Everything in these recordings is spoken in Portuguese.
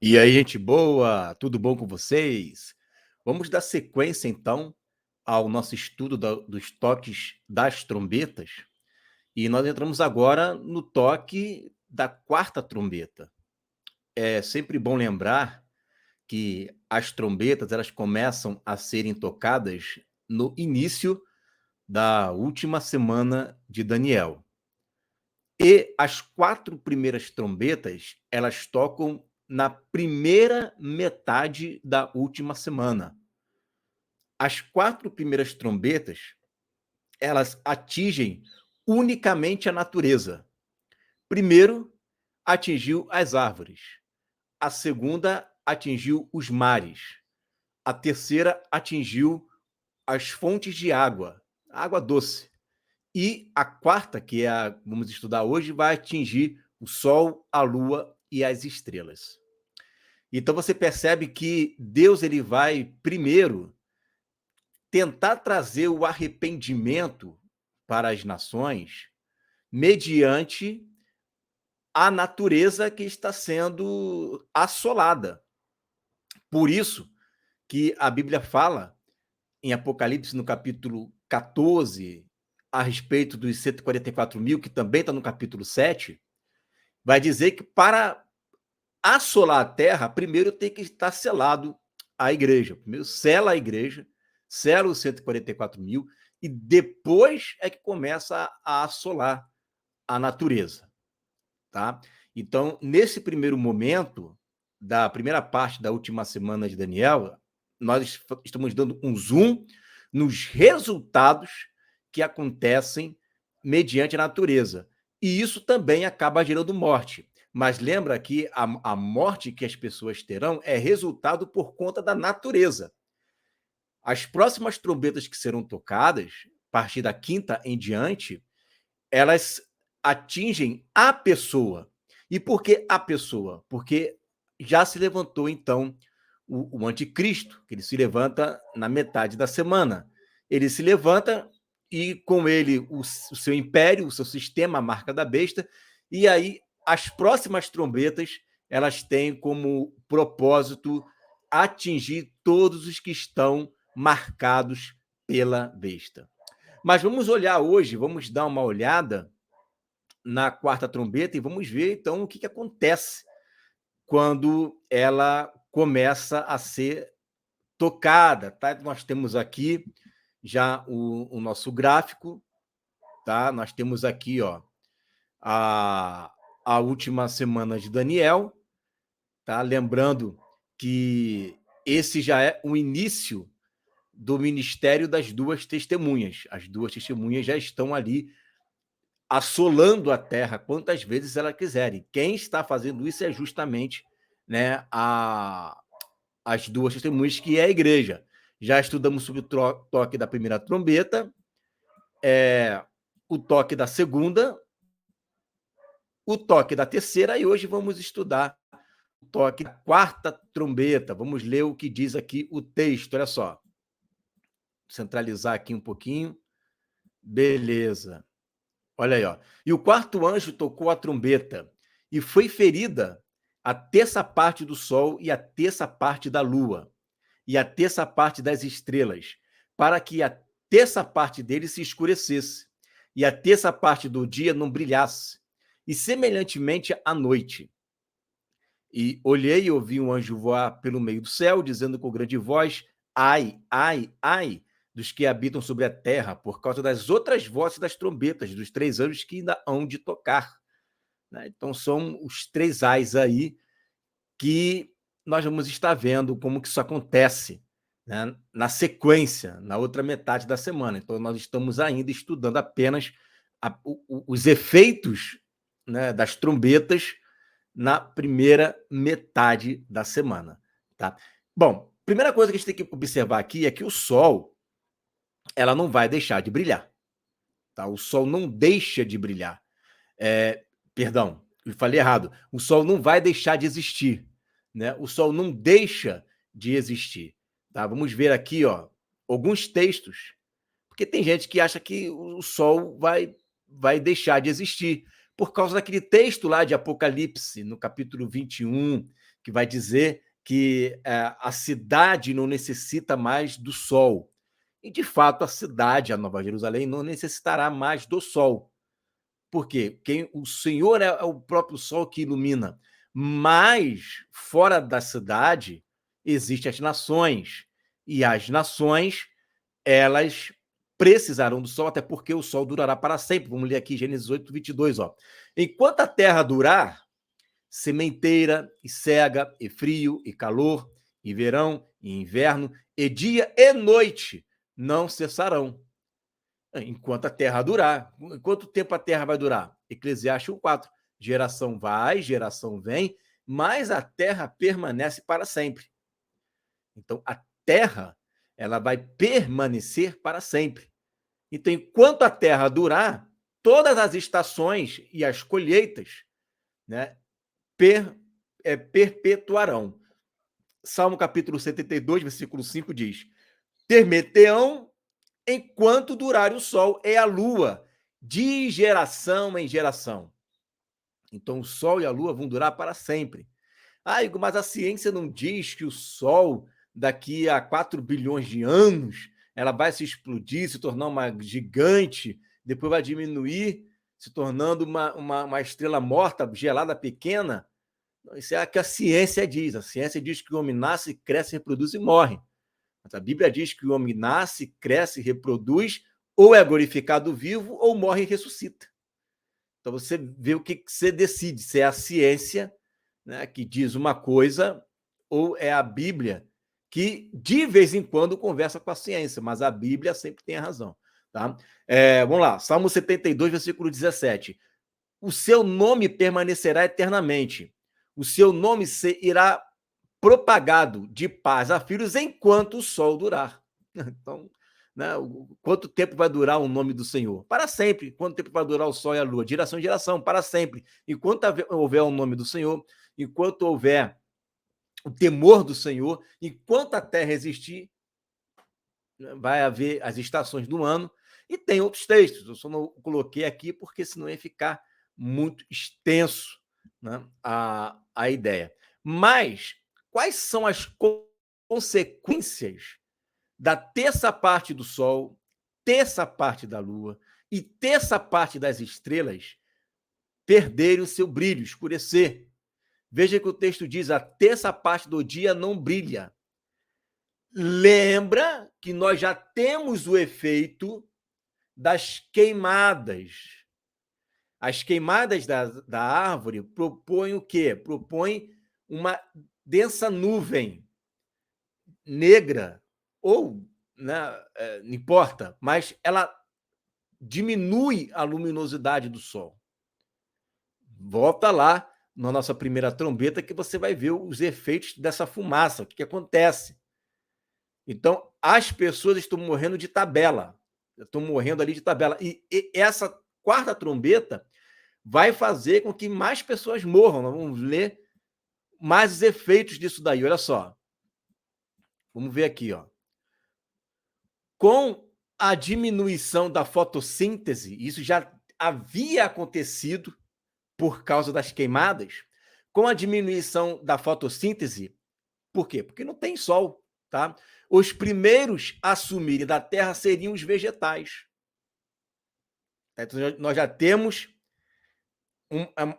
E aí, gente boa, tudo bom com vocês? Vamos dar sequência, então, ao nosso estudo dos toques das trombetas. E nós entramos agora no toque da quarta trombeta. É sempre bom lembrar que as trombetas elas começam a serem tocadas no início da última semana de Daniel. E as 4 primeiras trombetas, elas tocam na primeira metade da última semana. As 4 primeiras trombetas, elas atingem unicamente a natureza. Primeiro, atingiu as árvores. A segunda atingiu os mares. A terceira atingiu as fontes de água, água doce. E a quarta, que é a vamos estudar hoje, vai atingir o Sol, a Lua e as estrelas. Então você percebe que Deus ele vai primeiro tentar trazer o arrependimento para as nações mediante a natureza que está sendo assolada. Por isso que a Bíblia fala em Apocalipse, no capítulo 14, a respeito dos 144 mil, que também está no capítulo 7, vai dizer que para assolar a terra, primeiro tem que estar selado a igreja. Primeiro sela a igreja, sela os 144 mil, e depois é que começa a assolar a natureza. Tá? Então, nesse primeiro momento, da primeira parte da última semana de Daniel, nós estamos dando um zoom nos resultados que acontecem mediante a natureza. E isso também acaba gerando morte. Mas lembra que a morte que as pessoas terão é resultado por conta da natureza. As próximas trombetas que serão tocadas, a partir da quinta em diante, elas atingem a pessoa. E por que a pessoa? Porque já se levantou, então, o anticristo, que ele se levanta na metade da semana. Ele se levanta e com ele o seu império, o seu sistema, a marca da besta, e aí as próximas trombetas, elas têm como propósito atingir todos os que estão marcados pela besta. Mas vamos olhar hoje, vamos dar uma olhada na quarta trombeta e vamos ver então o que acontece quando ela começa a ser tocada, tá? Nós temos aqui já o nosso gráfico, tá? Nós temos aqui, ó, a, a última semana de Daniel, tá? Lembrando que esse já é o início do ministério das duas testemunhas. As duas testemunhas já estão ali assolando a terra quantas vezes ela quiserem. Quem está fazendo isso é justamente, né, as duas testemunhas, que é a igreja. Já estudamos sobre o toque da primeira trombeta, o toque da segunda, o toque da terceira, e hoje vamos estudar o toque da quarta trombeta. Vamos ler o que diz aqui o texto. Olha só. Centralizar aqui um pouquinho. Beleza. Olha aí, ó. E o quarto anjo tocou a trombeta, e foi ferida a terça parte do sol e a terça parte da lua, e a terça parte das estrelas, para que a terça parte deles se escurecesse, e a terça parte do dia não brilhasse, e semelhantemente à noite. E olhei e ouvi um anjo voar pelo meio do céu, dizendo com grande voz: ai, ai, ai, dos que habitam sobre a terra, por causa das outras vozes das trombetas, dos 3 anjos que ainda hão de tocar. Né? Então, são os 3 ais aí que nós vamos estar vendo como que isso acontece, né? Na sequência, na outra metade da semana. Então, nós estamos ainda estudando apenas os efeitos, né, das trombetas na primeira metade da semana, tá? Bom, primeira coisa que a gente tem que observar aqui é que o Sol, ela não vai deixar de brilhar, tá? O Sol não deixa de brilhar. Perdão, eu falei errado. O Sol não vai deixar de existir, né? O Sol não deixa de existir, tá? Vamos ver aqui, ó, alguns textos, porque tem gente que acha que o Sol vai deixar de existir por causa daquele texto lá de Apocalipse, no capítulo 21, que vai dizer que a cidade não necessita mais do sol. E, de fato, a cidade, a Nova Jerusalém, não necessitará mais do sol. Por quê? O Senhor é o próprio sol que ilumina. Mas, fora da cidade, existem as nações. E as nações, elas precisarão do sol, até porque o sol durará para sempre. Vamos ler aqui Gênesis 8, 22. Ó. Enquanto a terra durar, sementeira e cega, e frio, e calor, e verão, e inverno, e dia e noite não cessarão. Enquanto a terra durar. Quanto tempo a terra vai durar? Eclesiastes 1:4. Geração vai, geração vem, mas a terra permanece para sempre. Então, a terra, ela vai permanecer para sempre. Então, enquanto a terra durar, todas as estações e as colheitas, né, perpetuarão. Salmo capítulo 72, versículo 5 diz: Ter-me-ão enquanto durar o sol e a lua, de geração em geração. Então, o sol e a lua vão durar para sempre. Ah, Igor, mas a ciência não diz que o sol, daqui a 4 bilhões de anos, ela vai se explodir, se tornar uma gigante, depois vai diminuir, se tornando uma estrela morta, gelada, pequena? Isso é o que a ciência diz. A ciência diz que o homem nasce, cresce, reproduz e morre. Mas a Bíblia diz que o homem nasce, cresce, reproduz, ou é glorificado vivo, ou morre e ressuscita. Então você vê o que você decide, se é a ciência, né, que diz uma coisa, ou é a Bíblia, que de vez em quando conversa com a ciência, mas a Bíblia sempre tem a razão. Tá? Vamos lá, Salmo 72, versículo 17. O seu nome permanecerá eternamente, o seu nome irá propagado de paz a filhos enquanto o sol durar. Então, né, quanto tempo vai durar o nome do Senhor? Para sempre. Quanto tempo vai durar o sol e a lua? De geração em geração, para sempre. Enquanto houver o nome do Senhor, enquanto houver o temor do Senhor, enquanto a terra existir, vai haver as estações do ano. E tem outros textos, eu só não coloquei aqui porque senão ia ficar muito extenso, né, a ideia. Mas quais são as consequências da terça parte do Sol, terça parte da Lua e terça parte das estrelas perderem o seu brilho, escurecer? Veja que o texto diz: a terça parte do dia não brilha. Lembra que nós já temos o efeito das queimadas. As queimadas da árvore propõem o quê? Propõem uma densa nuvem negra, ou, né, não importa, mas ela diminui a luminosidade do sol. Volta lá na nossa primeira trombeta que você vai ver os efeitos dessa fumaça, o que acontece. Então, as pessoas estão morrendo de tabela, estão morrendo ali de tabela. E essa quarta trombeta vai fazer com que mais pessoas morram. Nós vamos ler mais os efeitos disso daí. Olha só. Vamos ver aqui, ó. Com a diminuição da fotossíntese, isso já havia acontecido por causa das queimadas. Com a diminuição da fotossíntese, por quê? Porque não tem sol, tá? Os primeiros a sumirem da terra seriam os vegetais. Então, nós já temos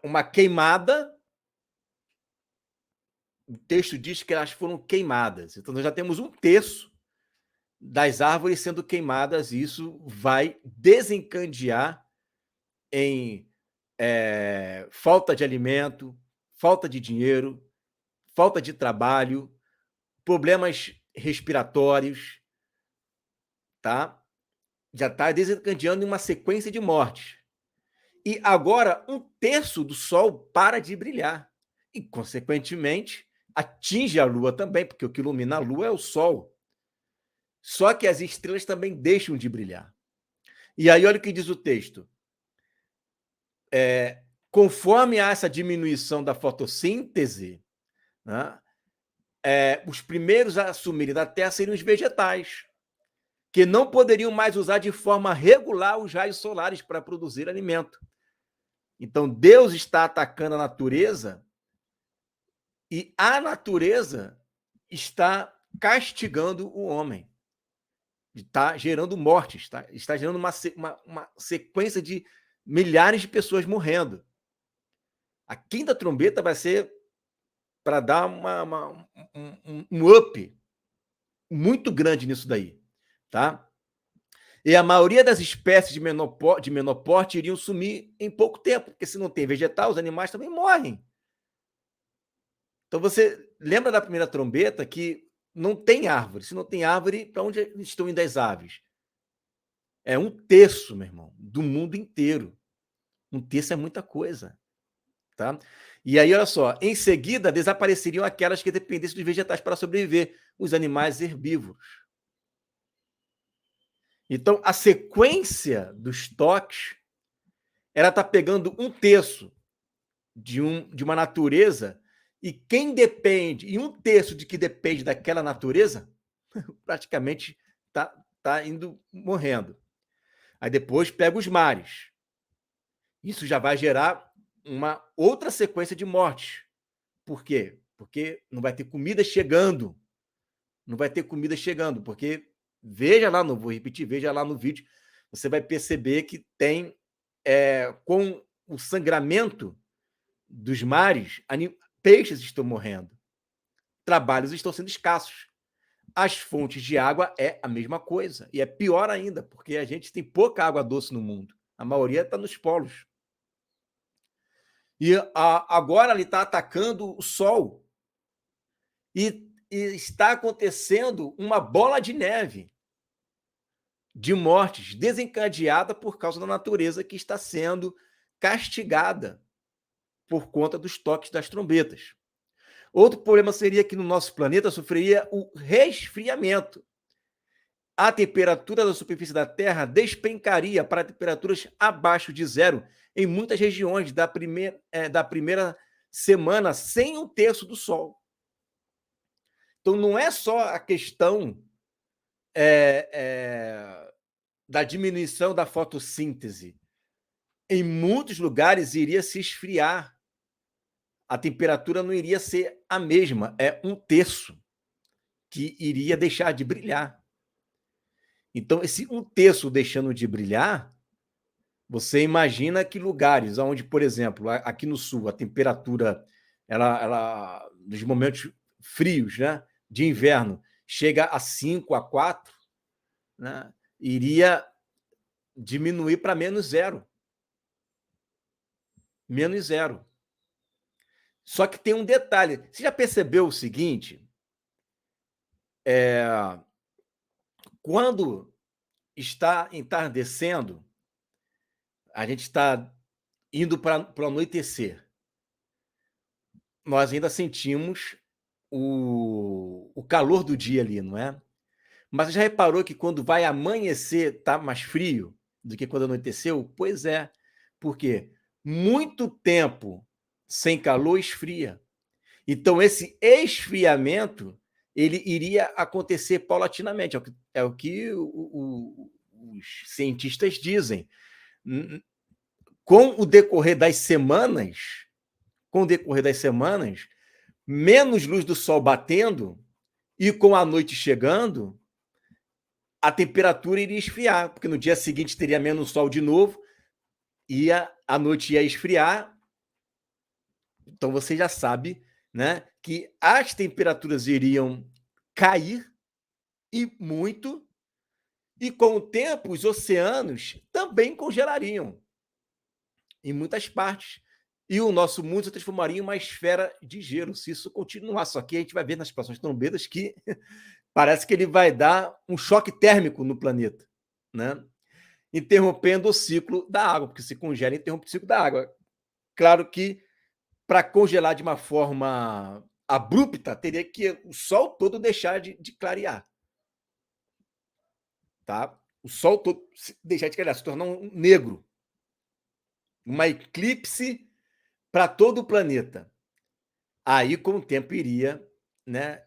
uma queimada. O texto diz que elas foram queimadas. Então, nós já temos 1/3 das árvores sendo queimadas, e isso vai desencadear em falta de alimento, falta de dinheiro, falta de trabalho, problemas respiratórios, tá? Já está desencadeando em uma sequência de mortes. E agora 1/3 do Sol para de brilhar. E, consequentemente, atinge a Lua também, porque o que ilumina a Lua é o Sol. Só que as estrelas também deixam de brilhar. E aí, olha o que diz o texto. Conforme essa diminuição da fotossíntese, né, os primeiros a assumirem da Terra seriam os vegetais, que não poderiam mais usar de forma regular os raios solares para produzir alimento. Então, Deus está atacando a natureza E a natureza está castigando o homem, está gerando mortes, está gerando uma sequência de milhares de pessoas morrendo. A quinta trombeta vai ser para dar um up muito grande nisso daí, tá? E a maioria das espécies de menor porte iriam sumir em pouco tempo, porque se não tem vegetal, os animais também morrem. Então você lembra da primeira trombeta que não tem árvore. Se não tem árvore, para onde estão indo as aves? É um terço, meu irmão, do mundo inteiro. Um terço é muita coisa, tá? E aí, olha só, em seguida desapareceriam aquelas que dependessem dos vegetais para sobreviver, os animais herbívoros. Então, a sequência dos toques, ela está pegando um terço de uma natureza, e quem depende, e um terço de que depende daquela natureza, praticamente tá indo morrendo. Aí depois pega os mares. Isso já vai gerar uma outra sequência de mortes. Por quê? Porque não vai ter comida chegando. Não vai ter comida chegando, porque veja lá, não vou repetir, veja lá no vídeo, você vai perceber que tem, com o sangramento dos mares, peixes estão morrendo, trabalhos estão sendo escassos. As fontes de água é a mesma coisa, e é pior ainda, porque a gente tem pouca água doce no mundo, a maioria está nos polos. E agora ele está atacando o sol, e está acontecendo uma bola de neve de mortes desencadeada por causa da natureza que está sendo castigada por conta dos toques das trombetas. Outro problema seria que no nosso planeta sofreria o resfriamento. A temperatura da superfície da Terra despencaria para temperaturas abaixo de zero em muitas regiões da primeira semana sem um terço do Sol. Então, não é só a questão da diminuição da fotossíntese. Em muitos lugares iria se esfriar. A temperatura não iria ser a mesma, é um terço que iria deixar de brilhar. Então, esse um terço deixando de brilhar, você imagina que lugares onde, por exemplo, aqui no sul, a temperatura, nos momentos frios, né, de inverno, chega a 5, a 4, né, iria diminuir para menos zero. Menos zero. Só que tem um detalhe. Você já percebeu o seguinte? Quando está entardecendo, a gente está indo para o anoitecer. Nós ainda sentimos o calor do dia ali, não é? Mas você já reparou que quando vai amanhecer está mais frio do que quando anoiteceu? Pois é. Por quê? Muito tempo sem calor esfria. Então, esse esfriamento ele iria acontecer paulatinamente, é o que os cientistas dizem. Com o decorrer das semanas, menos luz do sol batendo e com a noite chegando, a temperatura iria esfriar, porque no dia seguinte teria menos sol de novo, a noite ia esfriar. Então você já sabe, né, que as temperaturas iriam cair, e muito, e com o tempo os oceanos também congelariam em muitas partes. E o nosso mundo se transformaria em uma esfera de gelo, se isso continuar. Só que a gente vai ver nas próximas trombetas que parece que ele vai dar um choque térmico no planeta, né? Interrompendo o ciclo da água, porque se congela, interrompe o ciclo da água. Claro que para congelar de uma forma abrupta, teria que o sol todo deixar de clarear. Tá? O sol todo deixar de clarear, se tornar um negro. Uma eclipse para todo o planeta. Aí, com o tempo, iria, né,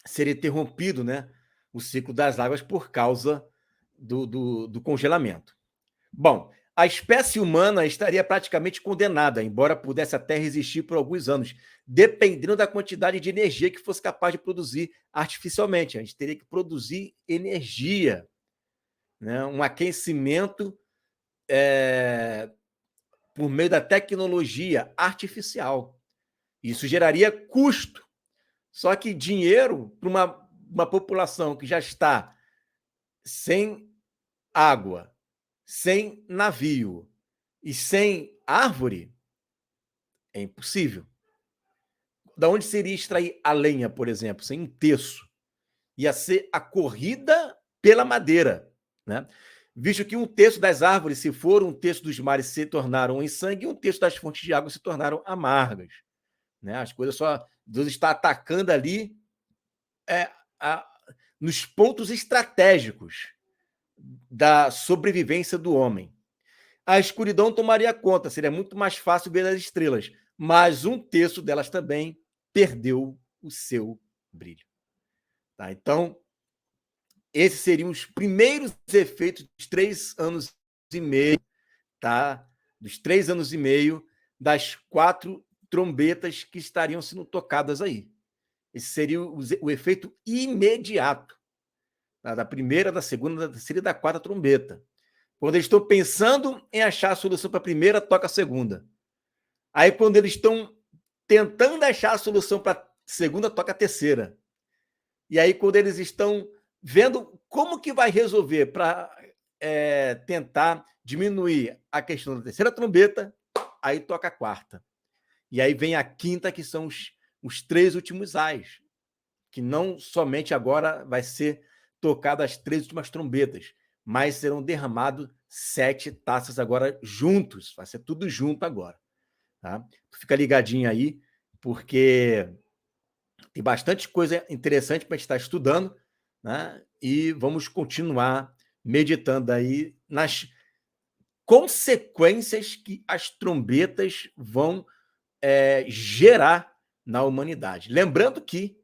ser interrompido, né, o ciclo das águas por causa do congelamento. Bom, a espécie humana estaria praticamente condenada, embora pudesse até resistir por alguns anos, dependendo da quantidade de energia que fosse capaz de produzir artificialmente. A gente teria que produzir energia, né? Um aquecimento por meio da tecnologia artificial. Isso geraria custo. Só que dinheiro para uma população que já está sem água, sem navio e sem árvore, é impossível. Da onde seria extrair a lenha, por exemplo, sem um terço? Ia ser a corrida pela madeira, né? Visto que um terço das árvores, se for um terço dos mares, se tornaram em sangue, e um terço das fontes de água se tornaram amargas, né? As coisas só Deus está atacando ali é, a, nos pontos estratégicos da sobrevivência do homem. A escuridão tomaria conta, seria muito mais fácil ver as estrelas, mas um terço delas também perdeu o seu brilho. Tá? Então, esses seriam os primeiros efeitos dos 3 anos e meio, tá? Dos 3 anos e meio das 4 trombetas que estariam sendo tocadas aí. Esse seria o efeito imediato, tá? Da primeira, da segunda, da terceira e da quarta trombeta. Quando eles estão pensando em achar a solução para a primeira, toca a segunda. Aí, quando eles estão tentando achar a solução para a segunda, toca a terceira. E aí, quando eles estão vendo como que vai resolver para tentar diminuir a questão da terceira trombeta, aí toca a quarta. E aí vem a quinta, que são os 3 últimos ais, que não somente agora vai ser tocado as 3 últimas trombetas, mas serão derramados 7 taças agora juntos, vai ser tudo junto agora. Tá? Fica ligadinho aí, porque tem bastante coisa interessante para a gente estar estudando, né? E vamos continuar meditando aí nas consequências que as trombetas vão gerar na humanidade. Lembrando que,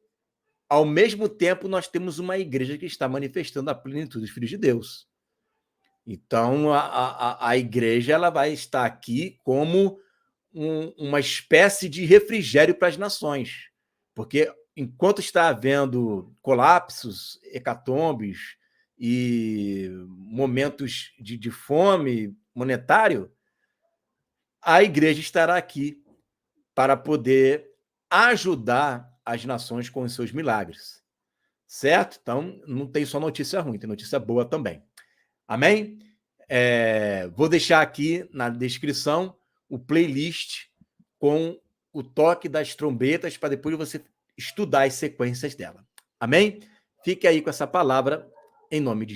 ao mesmo tempo, nós temos uma igreja que está manifestando a plenitude dos filhos de Deus. Então, a igreja ela vai estar aqui como uma espécie de refrigério para as nações, porque enquanto está havendo colapsos, hecatombes e momentos de fome monetário, a igreja estará aqui para poder ajudar as nações com os seus milagres, certo? Então, não tem só notícia ruim, tem notícia boa também. Amém? Vou deixar aqui na descrição o playlist com o toque das trombetas para depois você estudar as sequências dela. Amém? Fique aí com essa palavra em nome de Jesus.